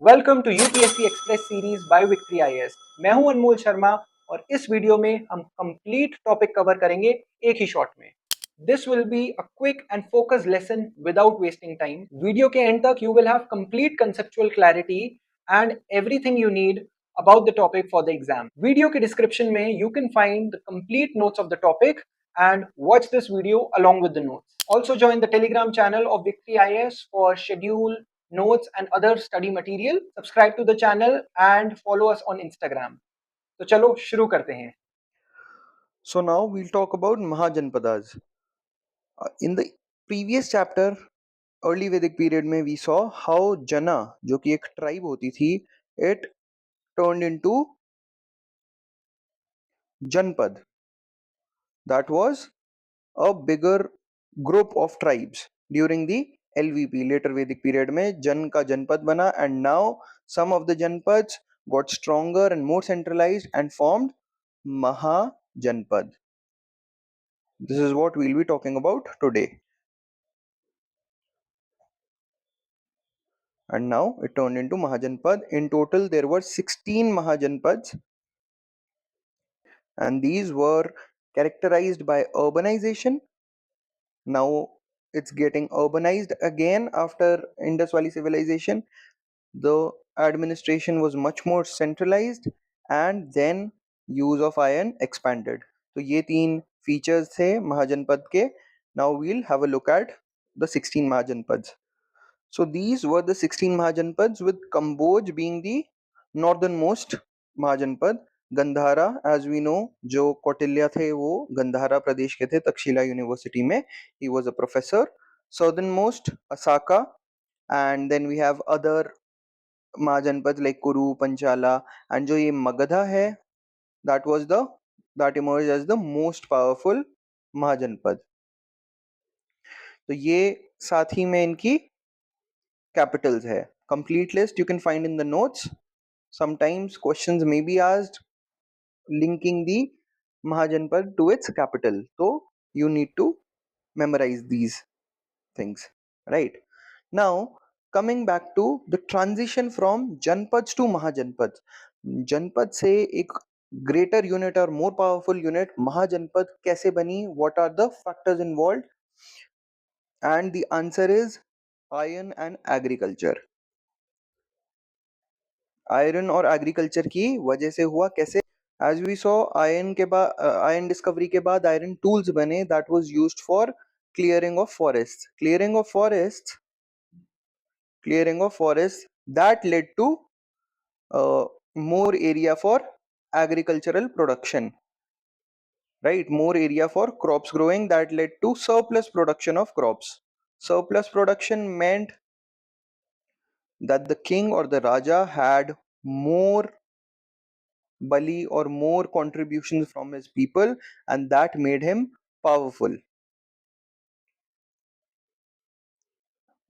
Welcome to UPSC express series by VicThree IAS। मैं हूं अनमोल शर्मा और इस वीडियो में हम कंप्लीट टॉपिक कवर करेंगे एक ही शॉट में। This will be a quick and focused lesson without wasting time. Video के एंड तक you will have complete conceptual clarity and everything you need about the topic for the exam. Video के description में you can find the complete notes of the topic and watch this video along with the notes. Also join the Telegram channel of VicThree IAS for schedule, notes and other study material. Subscribe to the channel and follow us on Instagram. तो चलो शुरू करते हैं. So now we'll talk about Mahajanpadas. In the previous chapter, early Vedic period में we saw how Jana, जो कि एक tribe होती थी, it turned into Janpad. That was a bigger group of tribes during the LVP, later Vedic period में Jan का Janpad बना, and now some of the Janpads got stronger and more centralized and formed Mahajanpad. This is what we'll be talking about today. And now it turned into Mahajanpad. In total, there were 16 Mahajanpads, and these were characterized by urbanization. Now it's getting urbanized again after Indus Valley civilization. The administration was much more centralized, and then use of iron expanded. So ये तीन features थे महाजनपद के. Now we'll have a look at the 16 Mahajanpads. So these were the 16 Mahajanpads, with Kamboj being the northernmost Mahajanpad. Gandhara, as we know, जो कौटिल्य थे वो गंधारा प्रदेश के थे, Takshashila university में. He was a professor. Southernmost Asaka, and then we have other Mahajanpads like Kuru, Panchala, and जो ये Magadha है, that emerged as the most powerful Mahajanpad. तो ये साथ ही में इनकी capitals है. Complete list you can find in the notes. Sometimes questions may be asked linking the Mahajanpad to its capital, so you need to memorize these things, right? Now coming back to the transition from Janpads to Mahajanpads. Janpad से एक greater unit or more powerful unit Mahajanpad कैसे बनी? What are the factors involved? And the answer is iron and agriculture. Iron और agriculture की वजह से हुआ. कैसे? एज वी सॉ आयरन के बाद आयरन डिस्कवरी के बाद आयरन टूल्स बने that was used for clearing of forest that led to more area for agricultural production, right? More area for crops growing, that led to surplus production of crops. Surplus production meant that the king or the raja had more bali or more contributions from his people, and that made him powerful.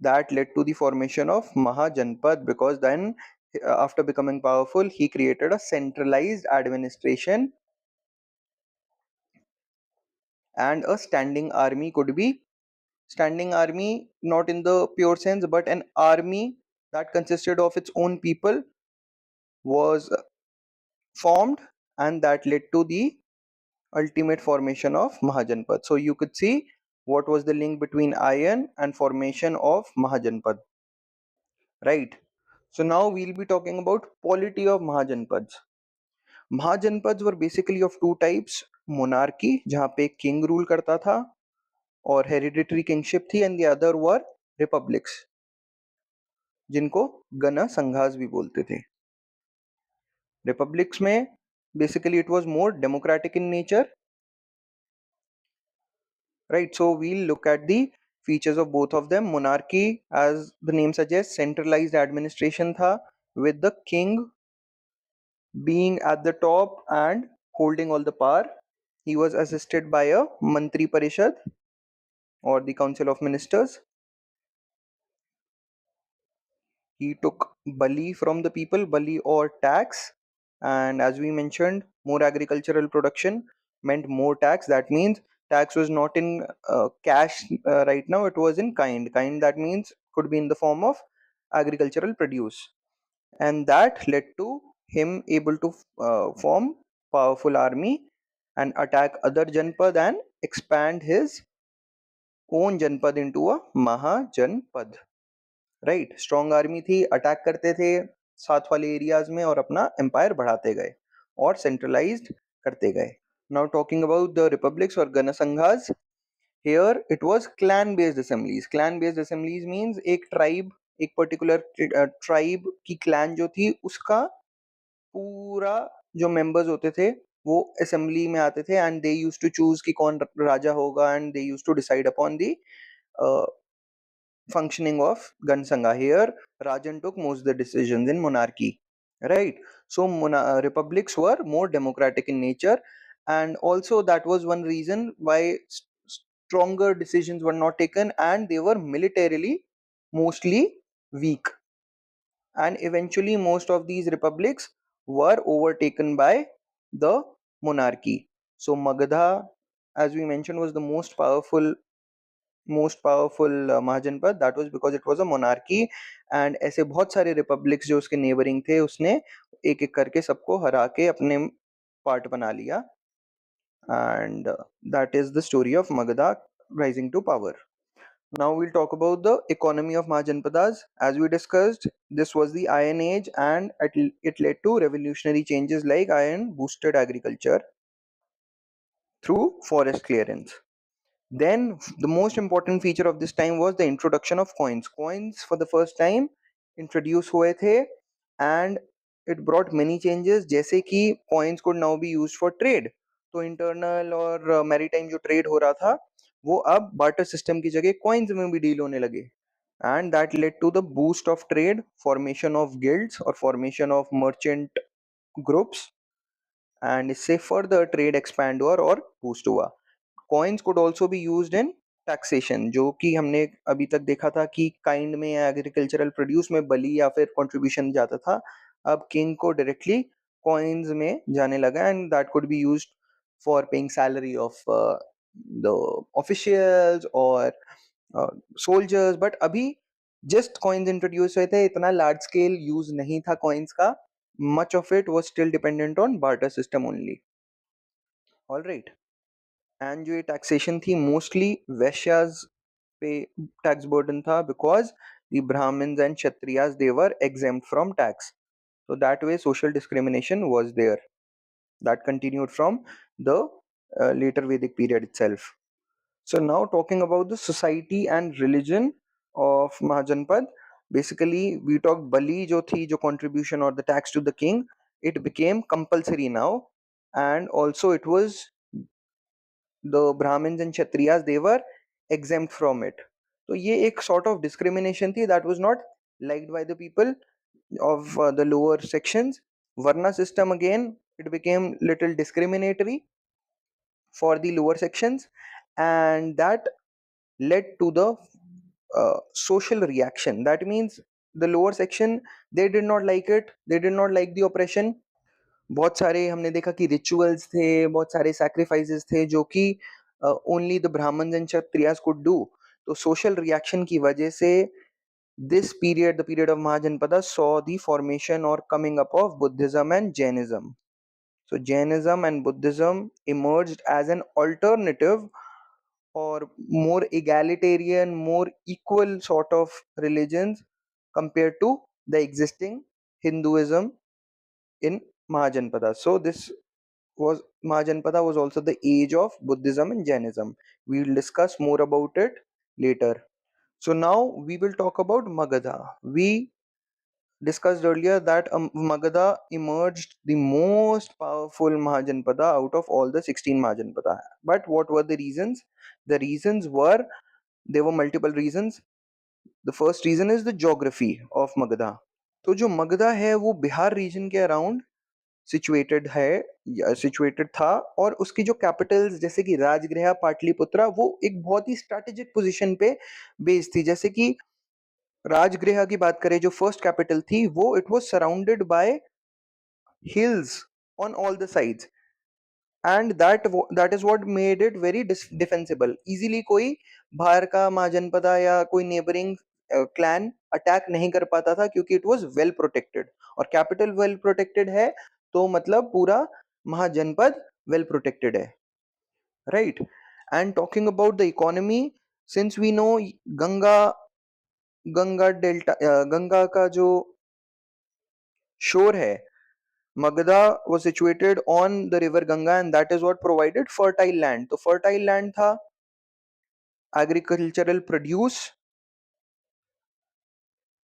That led to the formation of Mahajanpad, because then after becoming powerful he created a centralized administration, and a standing army could be standing army not in the pure sense, but an army that consisted of its own people was formed, and that led to the ultimate formation of Mahajanpad. So you could see what was the link between iron and formation of Mahajanpad, right? So now we'll be talking about polity of Mahajanpads. Mahajanpads were basically of two types: monarchy, जहाँ पे king rule करता था, और hereditary kingship थी, and the other were republics, जिनको गण संघास भी बोलते थे. Republics में basically it was more democratic in nature, right? So we'll look at the features of both of them. Monarchy, as the name suggests, centralized administration tha, with the king being at the top and holding all the power. He was assisted by a Mantri Parishad, or the Council of Ministers. He took bali from the people, bali or tax, and as we mentioned, more agricultural production meant more tax. That means tax was not in cash right now, it was in kind. That means could be in the form of agricultural produce. and that led to him able to form powerful army and attack other janpad and expand his own janpad into a Mahajanpad. Right, strong army थी, attack करते थे साथ वाले areas में और अपना empire बढ़ाते गए और सेंट्रलाइज्ड करते गए. Now talking about the republics और ganasanghas, here it was clan based assemblies. Clan based assemblies means एक ट्राइब, एक पर्टिकुलर ट्राइब की क्लैन जो थी उसका पूरा जो मेंबर्स होते थे वो असेंबली में आते थे and they used to choose कि कौन राजा होगा and they used to decide upon the functioning of Gansanga. Here, Rajan took most of the decisions in monarchy, right? So, republics were more democratic in nature, and also that was one reason why stronger decisions were not taken, and they were militarily mostly weak. And eventually, most of these republics were overtaken by the monarchy. So, Magadha, as we mentioned, was the most powerful महाजनपद. That was because it was a monarchy, and ऐसे बहुत सारे republics जो उसके neighbouring थे उसने एक एक करके सबको हरा के अपने पार्ट बना लिया. And that is the story of Magadha rising to power. Now we'll talk about the economy of Mahajanpadas. As we discussed, this was the Iron Age, and it led to revolutionary changes like iron boosted agriculture through forest clearance. Then the most important feature of this time was the introduction of coins. Coins for the first time introduce हुए थे, and it brought many changes, जैसे कि coins could now be used for trade. तो internal और maritime जो trade हो रहा था वो अब barter system की जगह coins में भी deal होने लगे, and that led to the boost of trade, formation of guilds or formation of merchant groups, and इससे further trade expand हुआ और boost हुआ. Coins could also be used in taxation, जो कि हमने अभी तक देखा था कि काइंड में या एग्रीकल्चरल प्रोड्यूस में बली या फिर कंट्रीब्यूशन जाता था, अब किंग को डायरेक्टली कॉइन्स में जाने लगा, and that could be used for paying salary of the officials और सोल्जर्स. बट अभी जस्ट कॉइन्स इंट्रोड्यूस हुए थे, इतना लार्ज स्केल यूज नहीं था कॉइन्स का. Much of it was still dependent on barter system only. Alright, and जो ये टैक्सेशन थी मोस्टली वैश्याज पे टैक्स बर्डन था, because the Brahmins and Kshatriyas they were exempt from tax. So that way social discrimination was there. That continued from the later Vedic period itself. So now talking about the society and religion of Mahajanpad, basically we talked bali jo thi, jo contribution or the tax to the king, it became compulsory now, and also it was the Brahmins and Kshatriyas, they were exempt from it. So ये एक sort of discrimination थी that was not liked by the people of the lower sections. Varna system again, it became little discriminatory for the lower sections, and that led to the social reaction. That means the lower section, they did not like it, they did not like the oppression. बहुत सारे हमने देखा कि rituals थे, बहुत सारे sacrifices थे जो कि only the Brahmins and Kshatriyas could do. तो सोशल रिएक्शन की वजह से this period, the period of Mahajanpada, saw the formation or coming up of Buddhism and Jainism. So Jainism and Buddhism emerged as an alternative or more egalitarian, more equal sort of religions compared to the existing Hinduism in Mahajanpada. So this was Mahajanpada was also the age of Buddhism and Jainism. We will discuss more about it later. So now we will talk about Magadha. We discussed earlier that Magadha emerged the most powerful Mahajanpada out of all the 16 Mahajanpada. But what were the reasons? The reasons were, there were multiple reasons. The first reason is the geography of Magadha. तो जो मगधा है वो Bihar reason के around situated है, situated था, और उसकी जो कैपिटल्स जैसे कि राजगृह, पाटलिपुत्रा, वो एक बहुत ही स्ट्रैटेजिक पोजीशन पे बेस्ड थी. जैसे कि राजगृह की बात करें, जो फर्स्ट कैपिटल थी, वो it was surrounded by hills on all the sides, and that is what made it very defensible. Easily कोई बाहर का महाजनपदा या कोई नेबरिंग क्लैन अटैक नहीं कर पाता था क्योंकि इट वाज वेल प्रोटेक्टेड, और कैपिटल वेल प्रोटेक्टेड है तो मतलब पूरा महाजनपद वेल प्रोटेक्टेड है, right. And talking about the economy, since we know Ganga Ganga delta Ganga का जो शोर है, Magadha was situated on the river Ganga and that is what provided fertile land. तो fertile land था, agricultural produce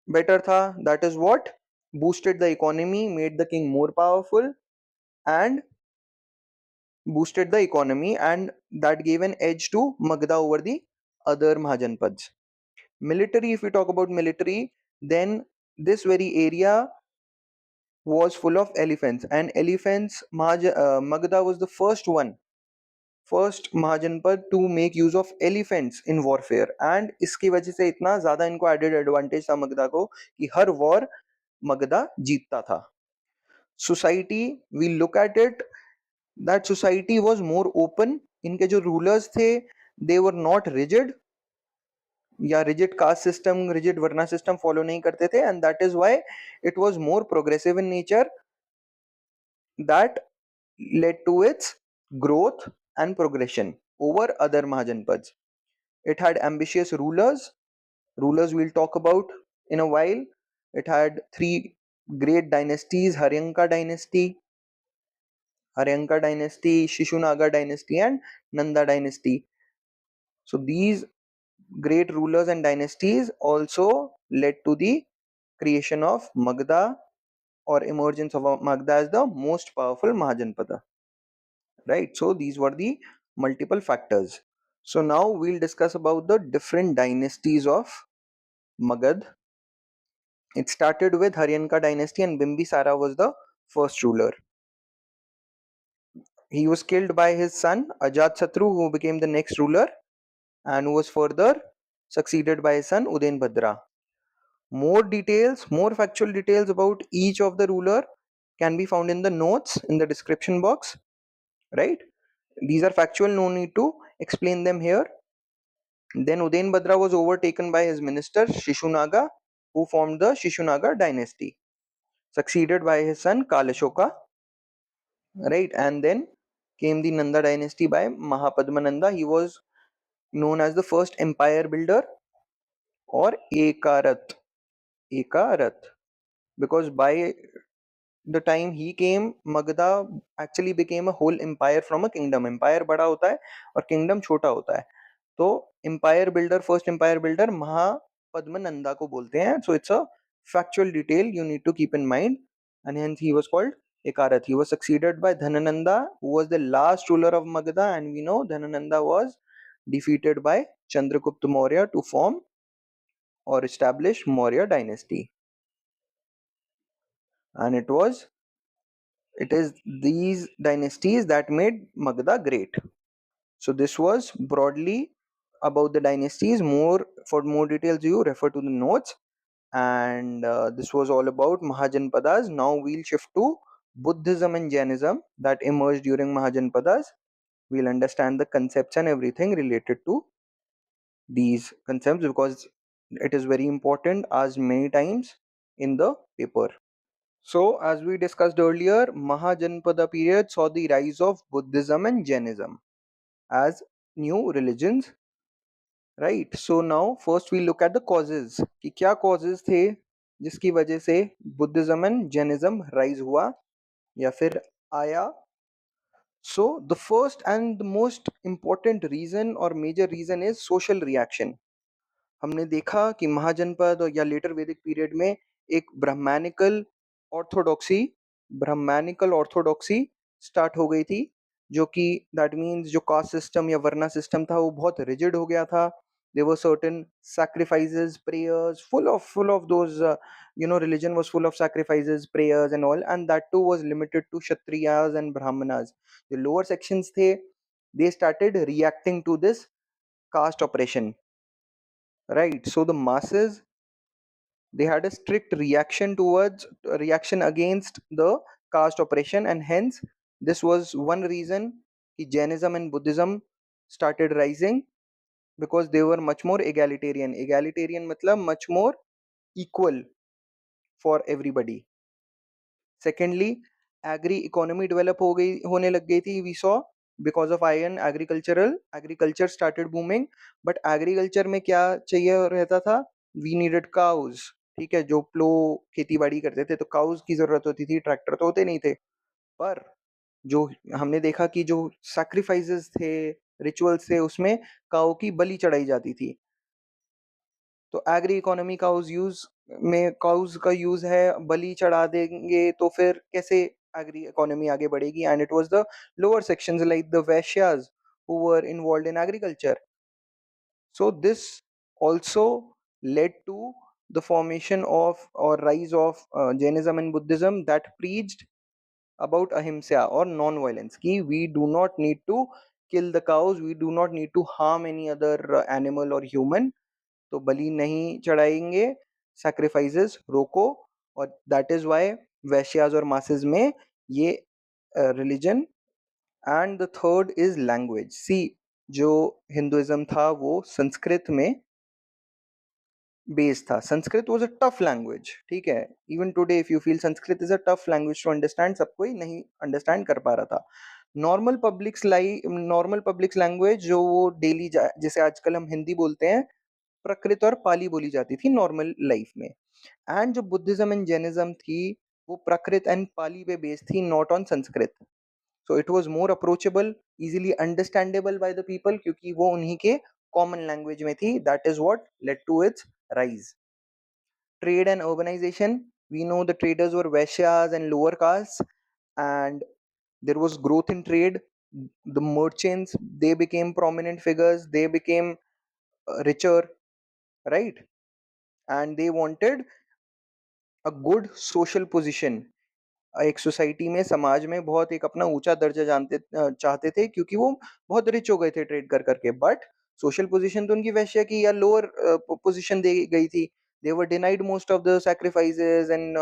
better था, that is what boosted the economy, made the king more powerful and boosted the economy, and that gave an edge to Magadha over the other Mahajanpads. Military, if we talk about military, then this very area was full of elephants, and elephants, Magadha was the first mahajanapada to make use of elephants in warfare, and इसकी वजह से इतना ज्यादा इनको added advantage था मगधा को कि हर war Magadha जीतता था. Society, we look at it, that society was more open. इनके जो रूलर्स थे दे वर नॉट रिजिड, या rigid caste system, rigid varna system follow नहीं करते थे, and that is why it was more progressive in nature, that led to its growth and progression over other Mahajanpads. It had ambitious rulers we'll talk about in a while. It had three great dynasties: Haryanka dynasty, Shishunaga dynasty and Nanda dynasty. So these great rulers and dynasties also led to the creation of Magadha, or emergence of Magadha as the most powerful Mahajanpada. Right, so these were the multiple factors. So now we'll discuss about the different dynasties of Magad. It started with Haryanka dynasty and Bimbisara was the first ruler. He was killed by his son Ajatsatru, who became the next ruler and who was further succeeded by his son Udainbhadra. More details, more factual details about each of the ruler can be found in the notes in the description box, right? These are factual, no need to explain them here. Then Udainbhadra was overtaken by his minister Shishunaga, who formed the Shishunaga dynasty, succeeded by his son Kalashoka, right? And then came the Nanda dynasty by Mahapadmananda. He was known as the first empire builder, or Ekarath, because by the time he came, Magadha actually became a whole empire from a kingdom. Empire बड़ा होता है और kingdom छोटा होता है. तो empire builder, first empire builder महापद्मनंदा को बोलते हैं. So it's a factual detail you need to keep in mind, and hence he was called Ekarath. He was succeeded by Dhanananda, who was the last ruler of Magadha, and we know Dhanananda was defeated by Chandragupta Maurya to form or establish Maurya dynasty. And it is these dynasties that made Magadha great. So this was broadly about the dynasties. For more details you refer to the notes, and this was all about Mahajanpadas. Now we'll shift to Buddhism and Jainism that emerged during Mahajanpadas. We'll understand the concepts and everything related to these concepts because it is very important, asked many times in the paper. So, as we discussed earlier, Mahajanpada period saw the rise of Buddhism and Jainism as new religions, right? So now first we look at the causes कि क्या causes थे जिसकी वजह से Buddhism and Jainism rise हुआ या फिर आया. So the first and the most important reason or major reason is social reaction. हमने देखा कि महाजनपद और या लेटर वैदिक पीरियड में एक ब्राह्मणिकल ऑर्थोडॉक्सी स्टार्ट हो गई थी, जो कि दैट मीन्स जो कास्ट सिस्टम या वर्ना सिस्टम था वो बहुत रिजिड हो गया था. There were certain sacrifices, prayers, full of those religion was full of sacrifices, prayers and all, and that too was limited to kshatriyas and brahmanas. The lower sections they started reacting to this caste oppression, right? So the masses, they had a strict reaction against the caste oppression, and hence this was one reason Jainism and Buddhism started rising. because they were much more egalitarian. Egalitarian matlab much more equal for everybody. Secondly, agri economy develop हो गई होने लग गई थी. We saw because of iron agriculture started booming. But agriculture में क्या चाहिए रहता था? We needed cows. ठीक है, जो प्लो खेती बाड़ी करते थे तो काउज की जरूरत होती थी, ट्रैक्टर तो होते नहीं थे. पर जो हमने देखा कि जो सैक्रिफाइसेस थे, रिचुअल्स थे, उसमें काऊ की बलि चढ़ाई जाती थी. तो एग्री इकोनॉमी काउज का यूज है, बलि चढ़ा देंगे तो फिर कैसे एग्री इकोनॉमी आगे बढ़ेगी? And it was the lower sections like the Vaishyas who were involved in agriculture. So this also led to the formation of or rise of Jainism and Buddhism that preached about ahimsa or non-violence. Ki we do not need to kill the cows, we do not need to harm any other animal or human. तो बलि नहीं चढ़ाएंगे, sacrifices रोको. और that is why वैश्यास और masses में ये religion. And the third is language. See, जो हिंदुइज्म था वो संस्कृत में बेस्ड था. Sanskrit was a tough language. ठीक है, even today if you feel Sanskrit is a tough language to understand, सब कोई नहीं अंडरस्टैंड कर पा रहा था. नॉर्मल पब्लिक्स लैंग्वेज जो वो डेली जैसे आजकल हम हिंदी बोलते हैं, प्रकृत और पाली बोली जाती थी नॉर्मल लाइफ में. एंड जो बुद्धिज्म एंड जैनिज्म थी वो प्रकृत एंड पाली पे बेस्ड थी, not on Sanskrit. So it was more approachable, easily understandable by the people, क्योंकि वो उन्हीं के कॉमन लैंग्वेज में थी. That is what led to its rise. Trade and urbanization. We know the traders were Vaishyas and lower castes, and there was growth in trade. The merchants, they became prominent figures, they became richer, right? And they wanted a good social position. एक society में, समाज में बहुत एक अपना ऊंचा दर्जा चाहते थे, क्योंकि वो बहुत रिच हो गए थे ट्रेड कर करके. बट सोशल पोजीशन तो उनकी वैश्य की या लोअर पोजीशन दे गई थी. They were denied most of the sacrifices and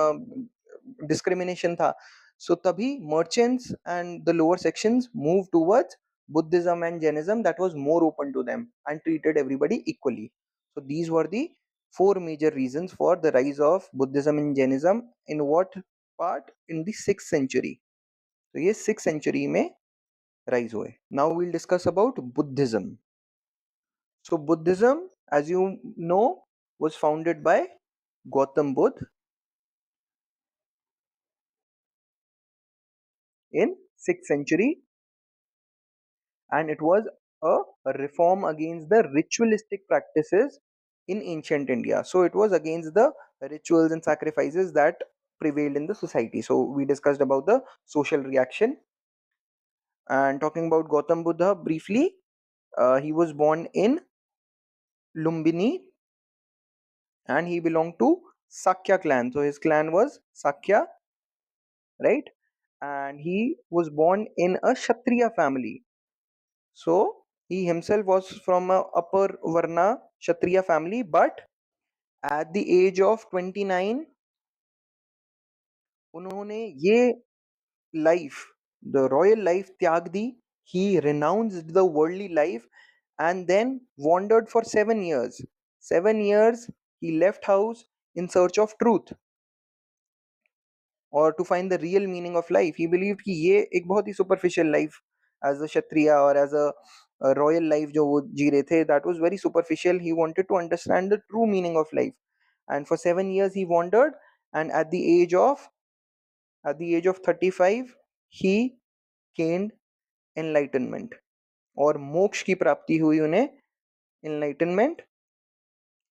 discrimination था. सो तभी merchants and the lower sections move towards Buddhism and Jainism that was more open to them and treated everybody equally. So these were the four major reasons for the rise of Buddhism and Jainism. In what part? In the 6th century. तो ये 6th century में rise हुए. Now we'll discuss about Buddhism. So Buddhism, as you know, was founded by Gautam Buddha in 6th century, and it was a reform against the ritualistic practices in ancient India. So it was against the rituals and sacrifices that prevailed in the society. So we discussed about the social reaction. And talking about Gautam Buddha briefly, he was born in Lumbini and he belonged to Sakya clan. So his clan was Sakya, right? And he was born in a Kshatriya family. So he himself was from a upper Varna Kshatriya family, but at the age of 29, उन्होंने ये life, the royal life त्याग दी. He renounced the worldly life and then wandered for 7 years. 7 years he left house in search of truth or to find the real meaning of life. He believed कि ये एक बहुत ही superficial life as a kshatriya or as a royal life जो वो जी रहे थे, that was very superficial. He wanted to understand the true meaning of life, and for 7 years he wandered. And at the age of 35 he gained enlightenment, और मोक्ष की प्राप्ति हुई उन्हें, enlightenment,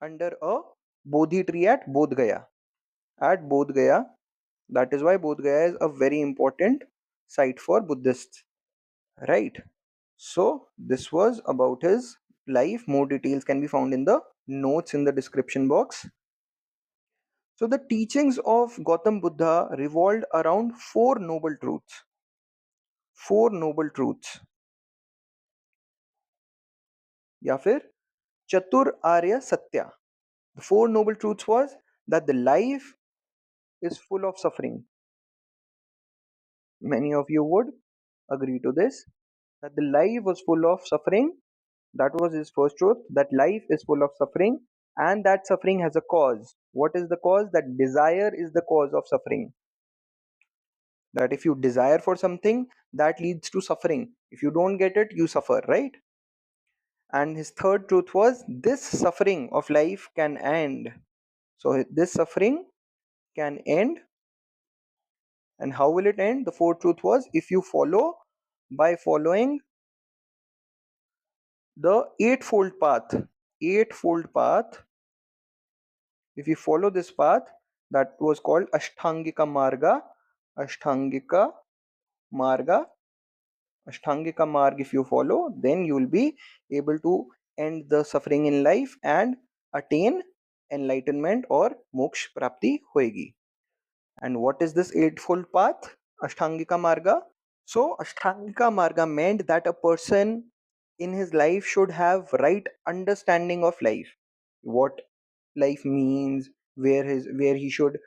under a bodhi tree at Bodh Gaya. At Bodh Gaya. That is why Bodh Gaya is a very important site for Buddhists, right? So this was about his life. More details can be found in the notes in the description box. So the teachings of Gautam Buddha revolved around four noble truths. Four noble truths. या फिर Chatur Arya Satya. The four noble truths was that the life is full of suffering. Many of you would agree to this, that the life was full of suffering, That was his first truth, that life is full of suffering and that suffering has a cause. What is the cause? That desire is the cause of suffering. That if you desire for something, that leads to suffering. If you don't get it, you suffer, right? And his third truth was this suffering of life can end. So this suffering can end. And how will it end? The fourth truth was if you follow by following the eightfold path. Eightfold path. If you follow this path, that was called Ashtangika Marga. Ashtangika Marga. Ashtangika Marg, if you follow, then you will be able to end the suffering in life and attain enlightenment or moksha prapti hoegi. And what is this eightfold path? Ashtangika Marga. So Ashtangika Marga meant that a person in his life should have right understanding of life, what life means, where he should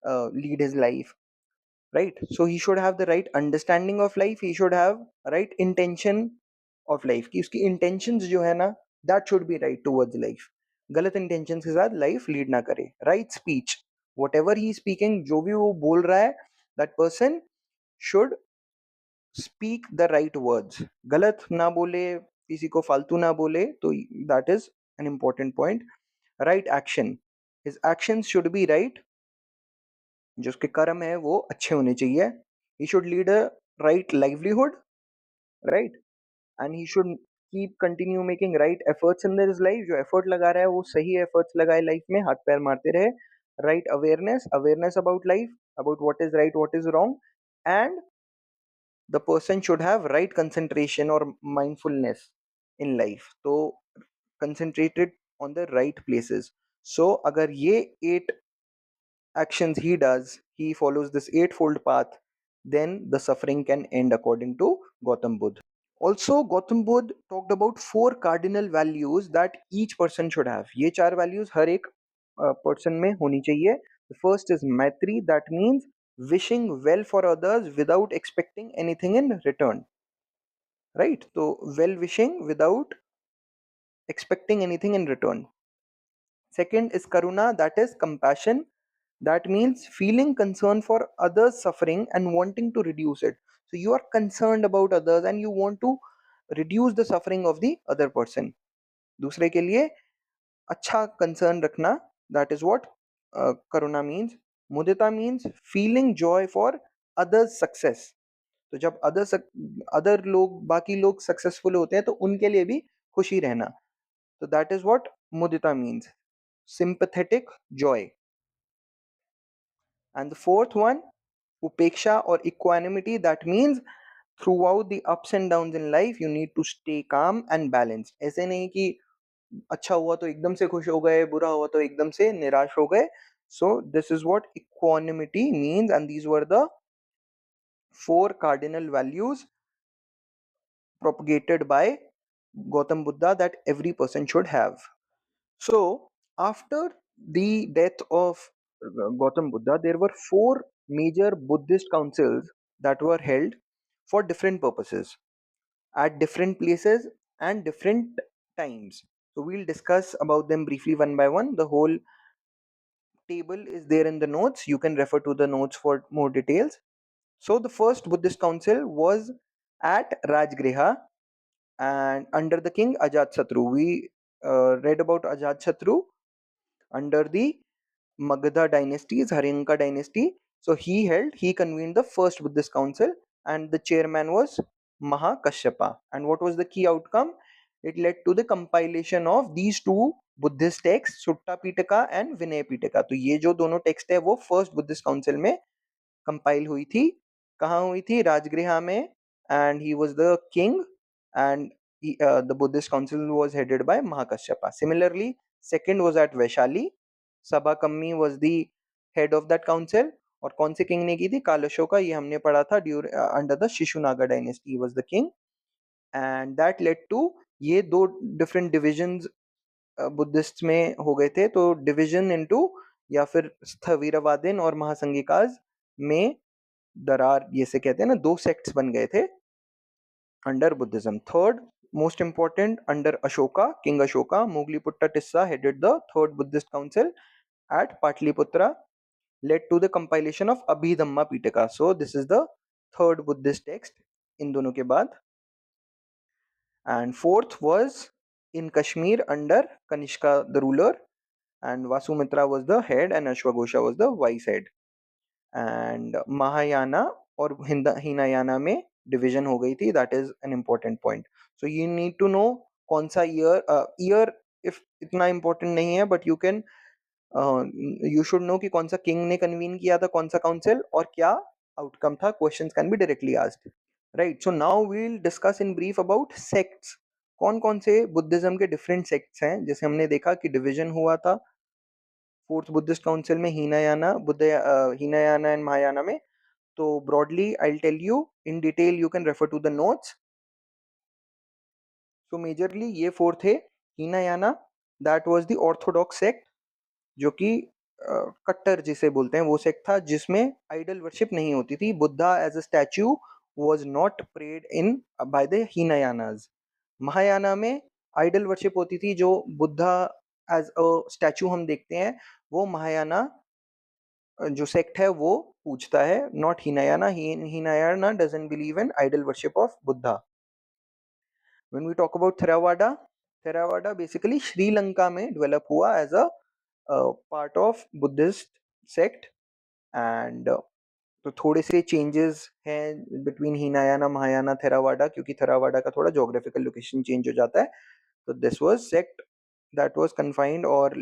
lead his life, right? So he should have the right understanding of life, he should have right intention of life कि उसकी intentions जो है ना, that should be right towards life. गलत intentions के साथ life lead ना करे. Right speech, whatever he is speaking, जो भी वो बोल रहा है, that person should speak the right words. गलत ना बोले, किसी को फालतू ना बोले, तो that is an important point. Right action, his actions should be right, जो उसके कर्म है वो अच्छे होने चाहिए. He should lead a right livelihood, right? And he should keep continue making right efforts in his life. जो effort लगा रहा है वो सही efforts लगाए life में, हाथ पैर मारते रहे. Right awareness about life, about what is right, what is wrong. And the person should have right concentration or mindfulness in life, so concentrated on the right places. So अगर ये 8 actions he does, he follows this eightfold path, then the suffering can end according to Gautam Buddha. Also, Gautam Buddha talked about 4 cardinal values that each person should have. ये 4 values हर एक person में होनी चाहिए. The first is Maitri, that means wishing well for others without expecting anything in return. Right? So, well wishing without expecting anything in return. Second is Karuna, that is compassion. That means feeling concern for others' suffering and wanting to reduce it. So you are concerned about others and you want to reduce the suffering of the other person. दूसरे के लिए अच्छा concern रखना, that is what karuna means. Mudita means feeling joy for others' success. तो जब other लोग बाकी लोग सक्सेसफुल होते हैं तो उनके लिए भी खुशी रहना. तो that is what mudita means, sympathetic joy. And the fourth one, upeksha or equanimity, that means throughout the ups and downs in life you need to stay calm and balanced. ऐसे नहीं कि अच्छा हुआ तो एकदम से खुश हो गए, बुरा हुआ तो एकदम से निराश हो गए. So this is what equanimity means, and these were the 4 cardinal values propagated by Gautam Buddha that every person should have. So after the death of Gautam Buddha, there were 4 major Buddhist councils that were held for different purposes at different places and different times. So we'll discuss about them briefly one by one. The whole table is there in the notes. You can refer to the notes for more details. So the first Buddhist council was at Rajgriha and under the king Ajatsatru. We read about Ajatsatru under the Magadha dynasties, Harinka dynasty. So he convened the first Buddhist council and the chairman was Mahakashyapa. And what was the key outcome? It led to the compilation of these 2 Buddhist texts, Sutta Pitaka and Vinaya Pitaka. तो ये जो दोनों text है वो first Buddhist council में compile हुई थी. कहाँ हुई थी? राजगृह में. And he was the king and the Buddhist council was headed by Mahakashyapa. Similarly, second was at Vaishali. Sabha Kammi was the head of that council. और कौन से किंग ने की थी? कालशोका. ये हमने पढ़ा था under the Shishunaga dynasty. He was the king and that led to ये 2 different divisions बुद्धिस्ट में हो गए थे. तो डिविजन इनटू या फिर स्थवीरवादीन और महासंगिकाज में दरार, ये से कहते हैं ना, 2 सेक्ट्स बन गए थे under Buddhism. Third most important, under Ashoka, King Ashoka, Mogliputta Tissa headed the third Buddhist council at Patliputra, led to the compilation of Abhidhamma Pitaka. So this is the third Buddhist text in dono ke baad. And fourth was in Kashmir under Kanishka the ruler, and Vasumitra was the head and Ashwagosha was the vice head. And Mahayana और Hinayana में division हो गई थी. That is an important point. So you need to know कौन सा year if इतना important नहीं है, but you can you should know कि कौन सा king ने convene किया था कौन सा council और क्या outcome था. Questions can be directly asked. Right. So now we'll discuss in brief about sects. कौन कौन से बुद्धिज्म के डिफरेंट सेक्ट्स हैं. जैसे हमने देखा कि डिवीजन हुआ था फोर्थ बुद्धिस्ट काउंसिल में हीनायाना एंड महायाना में. तो broadly I'll tell you in detail, you can refer to the notes. So majorly ये फोर थे. हीनायाना, that was the orthodox sect, जो कि कट्टर जिसे बोलते हैं वो सेक्ट था जिसमें आइडल वर्शिप नहीं होती थी. Buddha as a statue was not prayed in by the Hinayanas. Mahayana में आइडल वर्शिप होती थी. जो बुद्धा एज अ स्टैच्यू हम देखते हैं वो महायाना जो सेक्ट है वो पूछता है, not Hinayana. Hinayana doesn't believe in idol worship of Buddha. When we talk about Theravada basically Sri Lanka में डेवलप हुआ as a part of Buddhist sect. And तो थोड़े से चेंजेस हैं बिटवीन हीनायाना, महायाना, थेरावाडा, क्योंकि थेरावाडा का थोड़ा जोग्राफिकल लोकेशन चेंज हो जाता है. तो this was sect that was confined और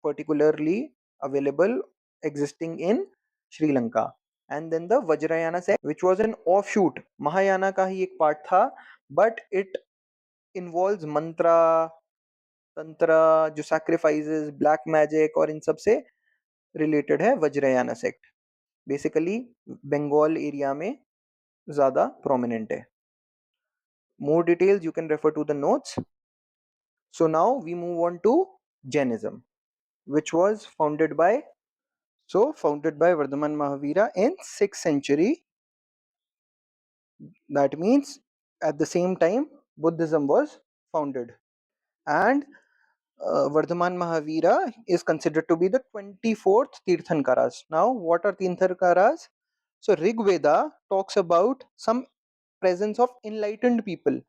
particularly available existing in Sri Lanka. And then the Vajrayana sect, which was an offshoot. Mahayana का ही एक part था, but it involves mantra, tantra, जो sacrifices, black magic और इन सब से related है Vajrayana sect. Basically Bengal area में ज़्यादा prominent है. More details you can refer to the notes. So now we move on to Jainism, which was founded by Vardhaman Mahavira in 6th century. That means at the same time Buddhism was founded. And Vardhaman Mahavira is considered to be the 24th Tirthankaras. Now, what are Tirthankaras? So, Rig Veda talks about some presence of enlightened people.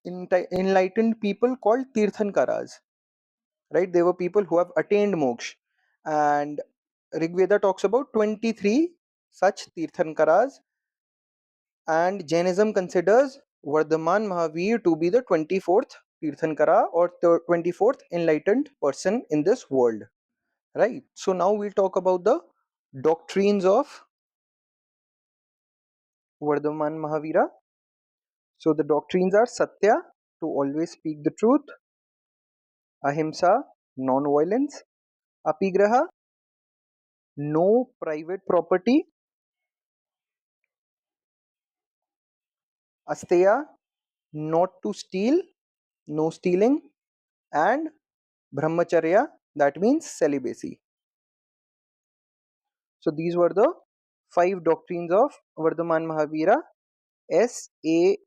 Enlightened people called Tirthankaras. Right? They were people who have attained moksha. And Rig Veda talks about 23 such Tirthankaras. And Jainism considers Vardhaman Mahavir to be the 24th Tirthankara or 24th enlightened person in this world. Right. So now we'll talk about the doctrines of Vardhaman Mahavira. So the doctrines are Satya, to always speak the truth; Ahimsa, non-violence; Apigraha, no private property; Asteya, not to steal, no stealing; and Brahmacharya, that means celibacy. So these were the 5 doctrines of Vardhaman Mahavira. SAAAB.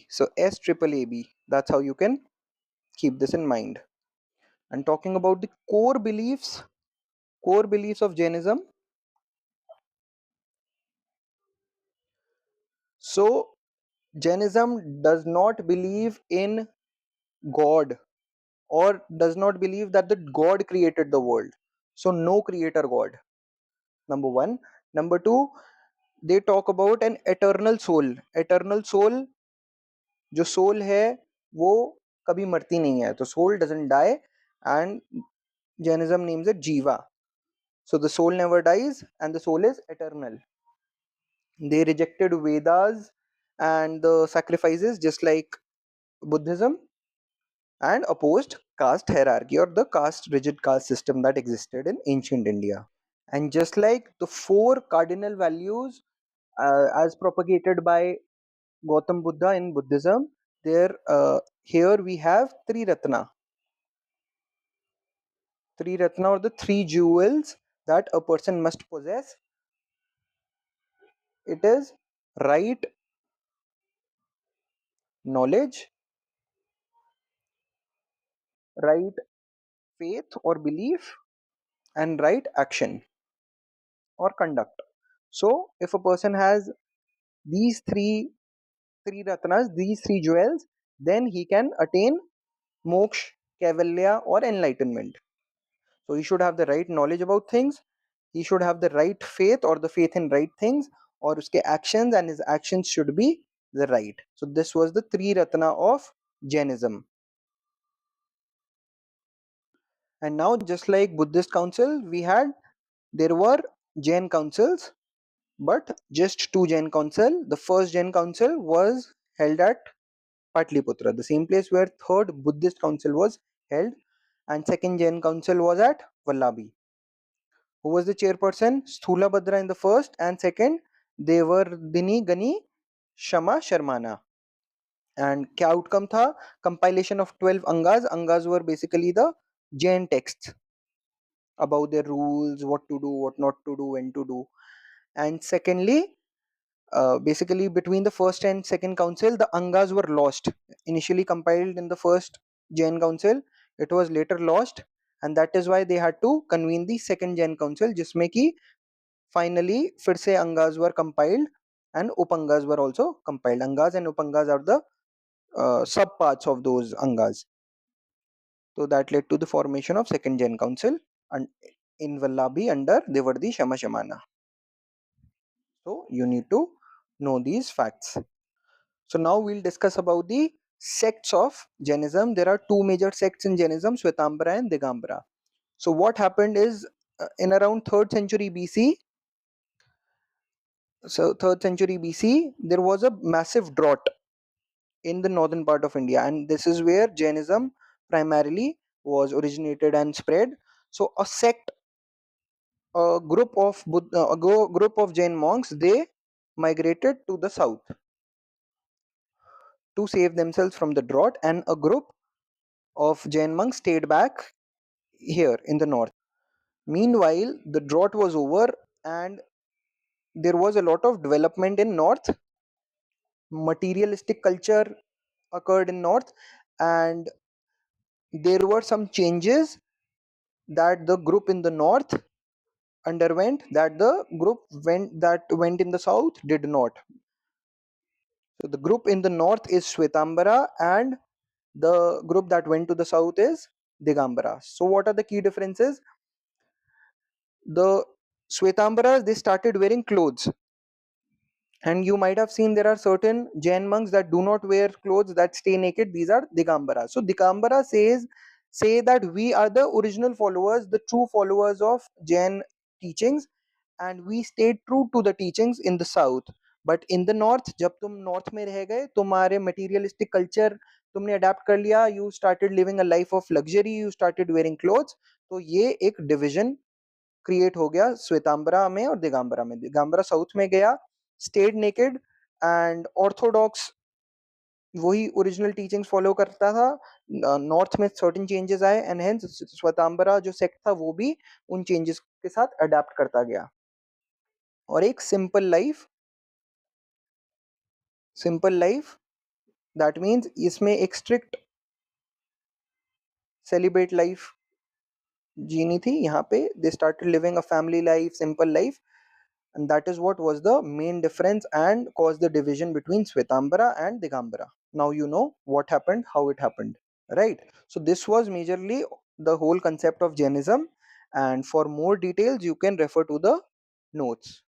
So SAAAB. That's how you can keep this in mind. And talking about the core beliefs of Jainism. So Jainism does not believe in God, or does not believe that the God created the world. So no creator God. Number 1. Number 2, they talk about an eternal soul. Eternal soul, जो soul है वो कभी मरती नहीं है. तो soul doesn't die, and Jainism names it Jiva. So the soul never dies and the soul is eternal. They rejected Vedas and the sacrifices just like Buddhism, and opposed caste hierarchy or the rigid caste system that existed in ancient India. And just like the 4 cardinal values as propagated by Gautam Buddha in Buddhism, here we have Triratna or the 3 jewels that a person must possess. It is right knowledge, right faith or belief, and right action or conduct. So if a person has these three ratnas, these three jewels, then he can attain moksha, kaivalya, or enlightenment. So he should have the right knowledge about things, he should have the right faith or the faith in right things, or uske actions, and his actions should be the right. So this was the three ratna of Jainism. And now, just like Buddhist council, there were Jain councils, but just two Jain council. The first Jain council was held at Patliputra, the same place where third Buddhist council was held, and second Jain council was at Vallabhi. Who was the chairperson? Sthula Bhadra in the first, and second Devardhini Gani Shama Sharmana. And क्या outcome था? Compilation of 12 angas. Angas were basically the Jain texts about their rules, what to do, what not to do, when to do. And secondly, basically between the first and second council, the angas were lost. Initially compiled in the first Jain council, it was later lost, and that is why they had to convene the second Jain council, जिसमें कि finally फिर से angas were compiled and upangas were also compiled. Angas and upangas are the sub parts of those angas. So that led to the formation of second Jain council and in Vallabhi under Devardhi Shama Shamana. So you need to know these facts. So now we'll discuss about the sects of Jainism. There are two major sects in Jainism, Shvetambara and Digambara. So what happened is in around 3rd century BC, there was a massive drought in the northern part of India, and this is where Jainism primarily was originated and spread. So a group of Jain monks, they migrated to the south to save themselves from the drought, and a group of Jain monks stayed back here in the north. Meanwhile, the drought was over and there was a lot of development in north. Materialistic culture occurred in north, and there were some changes that the group in the north underwent that the group went in the south did not. So the group in the north is Shvetambara, and the group that went to the south is Digambara. So what are the key differences? The Shvetambaras, they started wearing clothes, and you might have seen there are certain Jain monks that do not wear clothes, that stay naked. These are Digambara. So Digambara say that we are the original followers, the true followers of Jain teachings, and we stayed true to the teachings in the south. But in the north, जब तुम north में रह गए, तुम्हारे materialistic culture तुमने adapt कर लिया, you started living a life of luxury, you started wearing clothes. तो ये एक division क्रिएट हो गया श्वेतांबरा में और दिगंबरा में. दिगंबरा साउथ में गया, स्टेड नेकेड, एंड ऑर्थोडॉक्स वही ओरिजिनल टीचिंग्स फॉलो करता था. नॉर्थ में सर्टेन चेंजेस आए, एंड हेंस श्वेतांबरा जो सेक्ट था वो भी उन चेंजेस के साथ अडेप्ट करता गया. और एक सिंपल लाइफ दैट मीन्स इसमें एक स्ट्रिक्ट सेलिब्रेट लाइफ जीनी थी. यहाँ पे they started living a family life, simple life, and that is what was the main difference and caused the division between Shvetambara and Digambara. Now you know what happened, how it happened, right? So this was majorly the whole concept of Jainism, and for more details you can refer to the notes.